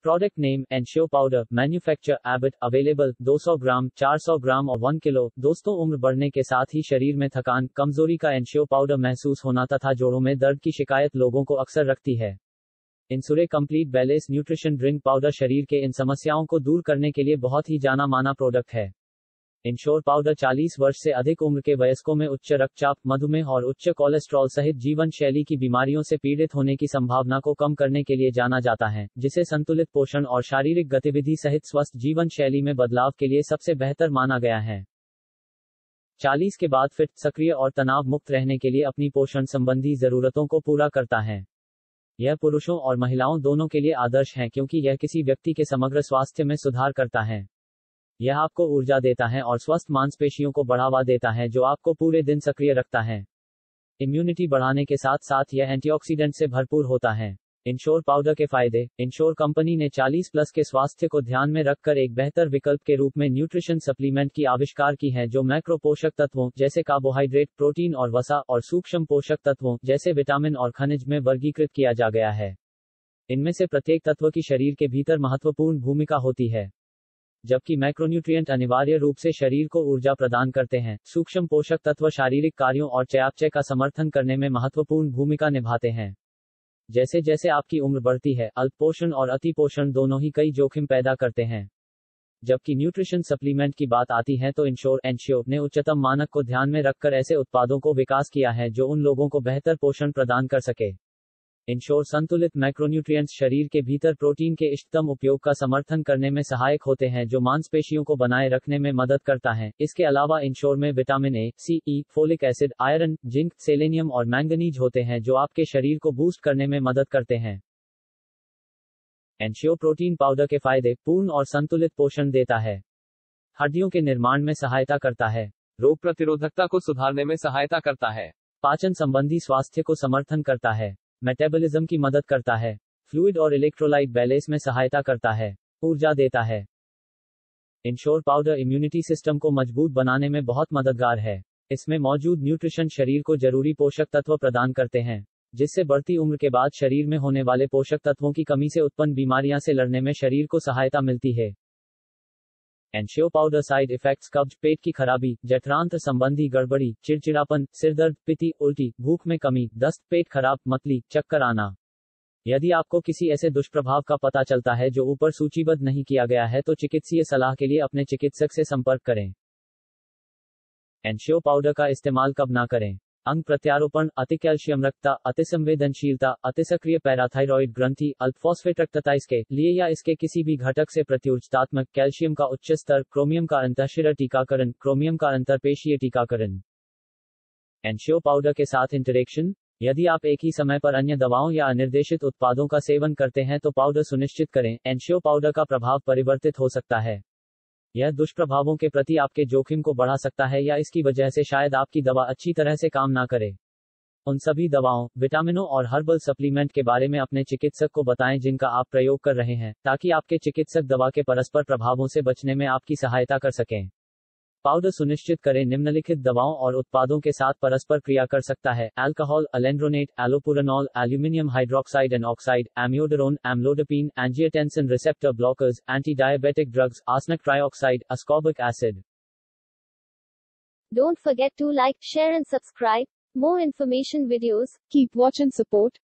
Product name ensure powder, manufacture Abbott, available 200 ग्राम, 400 ग्राम और 1 kilo. दोस्तों, उम्र बढ़ने के साथ ही शरीर में थकान, कमजोरी का एंश्योर पाउडर महसूस होना तथा जोड़ों में दर्द की शिकायत लोगों को अक्सर रखती है। Ensure complete balance nutrition drink powder शरीर के इन समस्याओं को दूर करने के लिए बहुत ही जाना माना प्रोडक्ट है। इंश्योर पाउडर 40 वर्ष से अधिक उम्र के वयस्कों में उच्च रक्तचाप, मधुमेह और उच्च कोलेस्ट्रॉल सहित जीवन शैली की बीमारियों से पीड़ित होने की संभावना को कम करने के लिए जाना जाता है, जिसे संतुलित पोषण और शारीरिक गतिविधि सहित स्वस्थ जीवन शैली में बदलाव के लिए सबसे बेहतर माना गया है। 40 के बाद फिट, सक्रिय और तनाव मुक्त रहने के लिए अपनी पोषण संबंधी जरूरतों को पूरा करता है। यह पुरुषों और महिलाओं दोनों के लिए आदर्श है क्योंकि यह किसी व्यक्ति के समग्र स्वास्थ्य में सुधार करता है। यह आपको ऊर्जा देता है और स्वस्थ मांसपेशियों को बढ़ावा देता है जो आपको पूरे दिन सक्रिय रखता है। इम्यूनिटी बढ़ाने के साथ साथ यह एंटीऑक्सीडेंट से भरपूर होता है। इंश्योर पाउडर के फायदे। इंश्योर कंपनी ने 40 प्लस के स्वास्थ्य को ध्यान में रखकर एक बेहतर विकल्प के रूप में न्यूट्रिशन सप्लीमेंट की आविष्कार की है जो मैक्रो पोषक तत्वों जैसे कार्बोहाइड्रेट, प्रोटीन और वसा और सूक्ष्म पोषक तत्वों जैसे विटामिन और खनिज में वर्गीकृत किया जा गया है। इनमें से प्रत्येक तत्व की शरीर के भीतर महत्वपूर्ण भूमिका होती है। जबकि मैक्रोन्यूट्रिएंट अनिवार्य रूप से शरीर को ऊर्जा प्रदान करते हैं, सूक्ष्म पोषक तत्व शारीरिक कार्यों और चयापचय का समर्थन करने में महत्वपूर्ण भूमिका निभाते हैं। जैसे जैसे आपकी उम्र बढ़ती है, अल्पपोषण और अतिपोषण दोनों ही कई जोखिम पैदा करते हैं। जबकि न्यूट्रिशन सप्लीमेंट की बात आती है तो इंश्योर ने उच्चतम मानक को ध्यान में रखकर ऐसे उत्पादों को विकास किया है जो उन लोगों को बेहतर पोषण प्रदान कर सके। इंश्योर संतुलित मैक्रोन्यूट्रिएंट्स शरीर के भीतर प्रोटीन के इष्टतम उपयोग का समर्थन करने में सहायक होते हैं जो मांसपेशियों को बनाए रखने में मदद करता है। इसके अलावा इंश्योर में vitamin A, C, E, folic acid, iron, zinc, selenium और मैंगनीज होते हैं जो आपके शरीर को बूस्ट करने में मदद करते हैं। इंश्योर प्रोटीन पाउडर के फायदे। पूर्ण और संतुलित पोषण देता है। हड्डियों के निर्माण में सहायता करता है। रोग प्रतिरोधकता को सुधारने में सहायता करता है। पाचन संबंधी स्वास्थ्य को समर्थन करता है। मेटाबॉलिज्म की मदद करता है। फ्लूइड और इलेक्ट्रोलाइट बैलेंस में सहायता करता है। ऊर्जा देता है। इंश्योर पाउडर इम्यूनिटी सिस्टम को मजबूत बनाने में बहुत मददगार है। इसमें मौजूद न्यूट्रिशन शरीर को जरूरी पोषक तत्व प्रदान करते हैं, जिससे बढ़ती उम्र के बाद शरीर में होने वाले पोषक तत्वों की कमी से उत्पन्न बीमारियां से लड़ने में शरीर को सहायता मिलती है। Ensure powder side effects. कब्ज, पेट की खराबी, जठरांत्र संबंधी गड़बड़ी, चिड़चिड़ापन, सिरदर्द, पित्ती, उल्टी, भूख में कमी, दस्त, पेट खराब, मतली, चक्कर आना। यदि आपको किसी ऐसे दुष्प्रभाव का पता चलता है जो ऊपर सूचीबद्ध नहीं किया गया है तो चिकित्सीय सलाह के लिए अपने चिकित्सक से संपर्क करें। इंश्योर पाउडर का इस्तेमाल कब ना करें। अंग प्रत्यारोपण, अतिकैल्शियम रक्तता, अतिसंवेदनशीलता, अतिसक्रिय पैराथाइरॉइड ग्रंथि, अल्पफॉस्फेट रक्तता इसके लिए या इसके किसी भी घटक से प्रत्युर्जतात्मक, कैल्शियम का उच्च स्तर, क्रोमियम का अंतःशिरा टीकाकरण, क्रोमियम का अंतरपेशीय टीकाकरण। इंश्योर पाउडर के साथ इंटरेक्शन। यदि आप एक ही समय पर अन्य दवाओं या अनिर्देशित उत्पादों का सेवन करते हैं तो पाउडर सुनिश्चित करें। इंश्योर पाउडर का प्रभाव परिवर्तित हो सकता है। यह दुष्प्रभावों के प्रति आपके जोखिम को बढ़ा सकता है या इसकी वजह से शायद आपकी दवा अच्छी तरह से काम ना करे। उन सभी दवाओं, विटामिनों और हर्बल सप्लीमेंट के बारे में अपने चिकित्सक को बताएं जिनका आप प्रयोग कर रहे हैं, ताकि आपके चिकित्सक दवा के परस्पर प्रभावों से बचने में आपकी सहायता कर सकें। पाउडर सुनिश्चित करें निम्नलिखित दवाओं और उत्पादों के साथ परस्पर क्रिया कर सकता है: alcohol, alendronate, allopurinol, aluminium hydroxide and oxide, amiodarone, amlodipine, angiotensin receptor blockers, anti diabetic drugs, arsenic trioxide, ascorbic acid. Don't forget to like, share and subscribe. More information videos. Keep watch and support